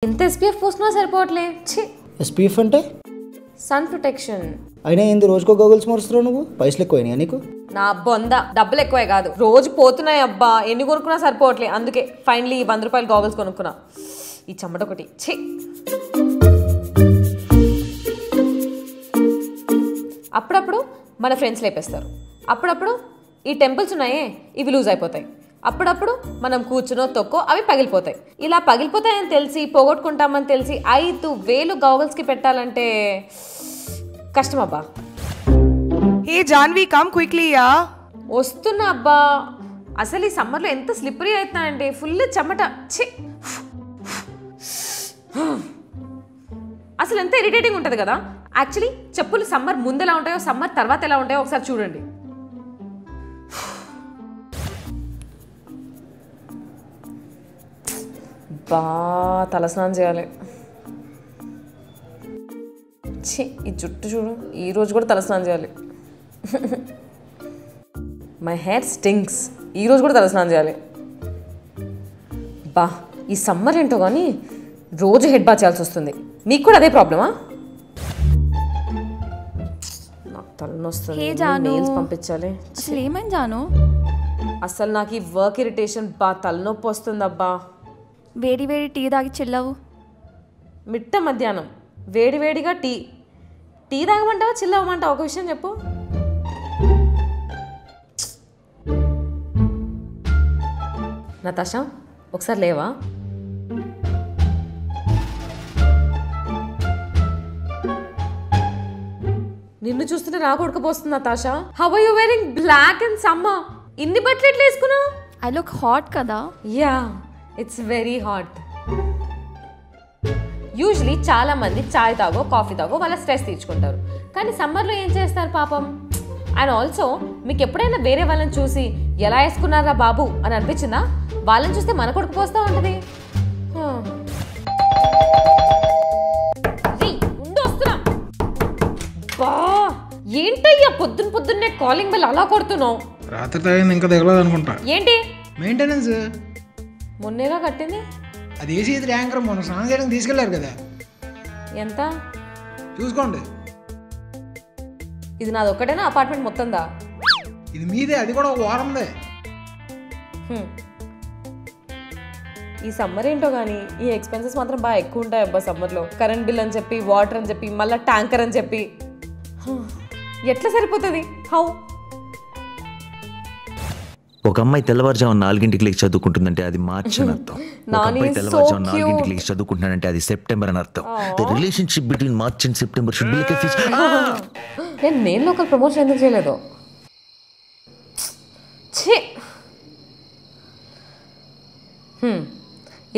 ఎంత SPF పూసినా సరిపోవట్లే. SPF అంటే sun protection. అయినా ఏంది రోజుకో గోగుల్స్ మరుస్తున్నావు నువ్వు? పైసలు ఎక్కువైనా నీకు? నా బొంద డబ్బులు ఎక్కువే కాదు, రోజు పోతున్నాయి అబ్బా. ఎన్ని కొనుక్కున్నా సరిపోవట్లే. అందుకే ఫైనలీ 100 రూపాయలు గాగుల్స్ కొనుక్కున్నా. ఈ చెమట ఒకటి అప్పుడప్పుడు మన ఫ్రెండ్స్ లేపేస్తారు. అప్పుడప్పుడు ఈ టెంపుల్స్ ఉన్నాయే ఇవి లూజ్ అయిపోతాయి. అప్పుడప్పుడు మనం కూర్చునో తొక్కో అవి పగిలిపోతాయి. ఇలా పగిలిపోతాయని తెలిసి పోగొట్టుకుంటామని తెలిసి 5,000 గాగుల్స్కి పెట్టాలంటే కష్టం అబ్బా. హే జాన్వి కమ్ క్విక్లీ యా. వస్తున్నా అబ్బా. అసలు ఈ సమ్మర్లో ఎంత స్లిప్పరీ అవుతున్నాయంటే ఫుల్ చెమట. అసలు ఎంత ఇరిటేటింగ్ ఉంటుంది కదా. యాక్చువల్లీ చెప్పులు సమ్మర్ ముందు ఎలా ఉంటాయో సమ్మర్ తర్వాత ఎలా ఉంటాయో ఒకసారి చూడండి. బా తలస్నానం చేయాలి. ఈ జుట్టు చూడు, ఈరోజు కూడా తలస్నానం చేయాలి. మై హెయిర్ స్టింక్స్, ఈరోజు కూడా తలస్నానం చేయాలి. బా ఈ సమ్మర్ ఏంటో కానీ రోజు హెడ్ బాత్ చేయాల్సి వస్తుంది. మీకు కూడా అదే ప్రాబ్లమా? నాకు తలనొస్తుంది, మెయిల్స్ పంపించాలి. అసలు ఏమైంది జాను? అసలు నాకు ఈ వర్క్ ఇరిటేషన్ బా తలనొప్పి వస్తుంది అబ్బా. వేడి వేడి టీ తాగి చిల్లవు. మిట్ట మధ్యాహ్నం వేడివేడిగా టీ తాగమంటావా చిల్లవమంటావా? ఒక విషయం చెప్పు. నతాషా ఒకసారి లేవా? నిన్ను చూస్తుంటే నాకు ఉడకపోస్తుంది Natasha. How are you wearing black and summer? ఇన్ని బట్టలు ఎట్లా వేసుకున్నావు? ఐ లుక్ హాట్ కదా. Yeah it's very hot. Usually చాలా మంది చాయ్ తాగో కాఫీ తాగో వాళ్ళ స్ట్రెస్ తీర్చుకుంటారు. కానీ సమ్మర్లో ఏం చేస్తారు పాపం? అండ్ ఆల్సో మీకు ఎప్పుడైనా వేరే వాళ్ళని చూసి ఎలా వేసుకున్నారా బాబు అని అనిపించిందా? వాళ్ళని చూస్తే మన కొడుకు పోస్తూ ఉంటుంది. ఏంటయ్యా పొద్దున్నే కాలింగ్ బెల్ అలా కొడుతున్నావు? రాత్రి తాగింది ఇంకా దిగలేదు అనుకుంటా. ఏంటి మెయింటెనెన్స్? మొన్నేగా కట్టింది. అది ఏసీ ట్యాంకర్ మొన్న స్నానం చేయడానికి తీసుకెళ్లారు కదా. ఎంత చూసుకోండి. ఇది నాది ఒక్కటేనా అపార్ట్మెంట్ మొత్తందా? ఇది మీదే, అది కూడా ఒక వారందే. ఈ సమ్మర్ ఏంటో కానీ ఈ ఎక్స్పెన్సెస్ మాత్రం బాగా ఎక్కువ ఉంటాయి అబ్బా సమ్మర్లో. కరెంట్ బిల్ అని చెప్పి, వాటర్ అని చెప్పి, మళ్ళీ ట్యాంకర్ అని చెప్పి ఎట్లా సరిపోతుంది? హౌ? ఒక అమ్మాయి తెల్లవారుజామున 4 లేచి చదువుకుంటుందంటే అది మార్చ్ అని అర్థం. ఒక అబ్బాయి తెల్లవారుజామున 4 లేచి చదువుకుంటున్నాడంటే అది సెప్టెంబర్ అని అర్థం. The relationship between March and September should be like a fish. నేను లోకల్ ప్రమోషన్ ఎందుకు చేయలేదు?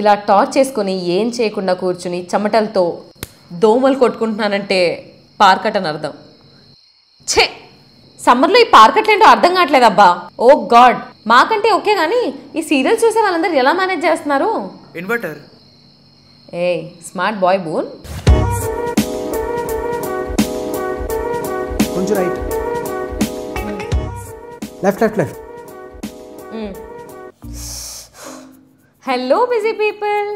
ఇలా టార్చ్ చేసుకొని ఏం చేయకుండా కూర్చుని చెమటలతో దోమలు కొట్టుకుంటున్నానంటే పార్కట్ అని అర్థం. సమ్మర్లో ఈ పార్కట్లు ఏంటో అర్థం కావట్లేదు అబ్బా. ఓ గాడ్, మాకంటే ఓకే కానీ ఈ సీరియల్స్ చూసే వాళ్ళందరూ ఎలా మేనేజ్ చేస్తున్నారు? ఇన్వర్టర్. ఏ స్మార్ట్ బాయ్ బూన్. కొంచెం right, left. Hello busy people.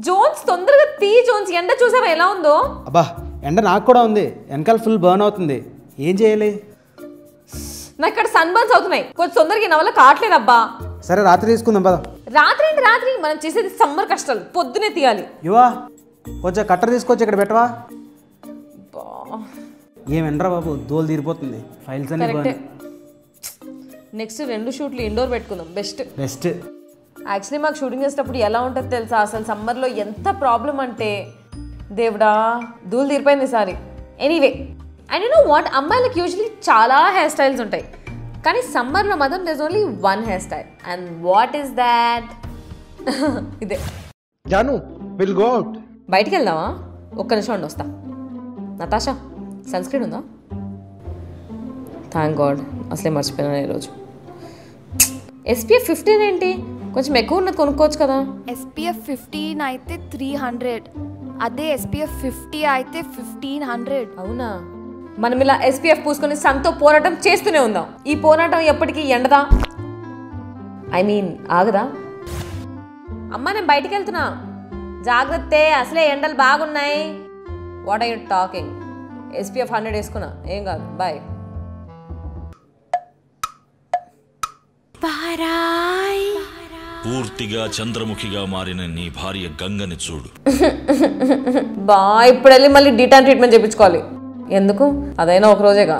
జోన్స్ తొందరగా తీ జోన్స్. ఎండ చూసావా ఎలా ఉందో? అబ్బా ఎండ నాకు కూడా ఉంది, వెనకాల ఫుల్ బర్న్ అవుతుంది. ఏం చేయాలి? నాకు ఇక్కడ సన్ బర్న్స్ అవుతున్నాయి. కొంచెం తొందరగా నా వల్ల కావట్లేదు అబ్బా. సరే రాత్రి తీసుకుందాం పద. రాత్రి మనం చేసేది సమ్మర్ కష్టాలు, పొద్దునే తీయాలి. యువా కొంచెం కట్టర్ తీసుకొచ్చి ఇక్కడ పెట్టవా? ఏం ఎండ్రా బాబు, దోలు తీరిపోతుంది. ఫైల్స్ అన్ని. నెక్స్ట్ 2 షూట్లు ఇండోర్ పెట్టుకుందాం. బెస్ట్. యాక్చువల్లీ మాకు షూటింగ్ చేసేటప్పుడు ఎలా ఉంటుంది తెలుసా? అసలు సమ్మర్లో ఎంత ప్రాబ్లం అంటే దేవుడా ధూళి తీరిపోయింది ఈసారి. Anyway, and you know what, అమ్మాయిలకు యూజువలీ చాలా హెయిర్ స్టైల్స్ ఉంటాయి. కానీ సమ్మర్లో మాత్రం there is only one hair style. And what is that? ఇదే. Jaanu will go out. బయటికి వెళ్దామా? ఒక్క నిమిషం ఉండి వస్తా. నతాషా సన్ స్క్రీన్ ఉందా? థ్యాంక్ గాడ్, అసలే మర్చిపోయినా ఈరోజు. SPF 15 ఏంటి? కొంచెం ఎక్కువ ఉన్నది కొనుక్కోవచ్చు కదా. SPF 15 అయితే 300, అదే SPF 50 అయితే 1500. అవునా? మనం ఇలా SPF పూసుకొని సన్తో పోరాటం చేస్తూనే ఉందాం. ఈ పోరాటం ఎప్పటికీ ఎండదా? I mean ఆగదా? అమ్మ నేను బయటికి వెళ్తున్నా, జాగ్రత్తే, అసలే ఎండలు బాగున్నాయి. What are you talking? SPF 100 వేసుకున్నా, ఏం కాదు, బాయ్. పూర్తిగా చంద్రముఖిగా మారిన నీ భార్య గంగని చూడు. బా ఇప్పుడు వెళ్ళి మళ్ళీ డీటాన్ ట్రీట్మెంట్ చేయించుకోవాలి. ఎందుకు? అదైనా ఒక రోజేగా.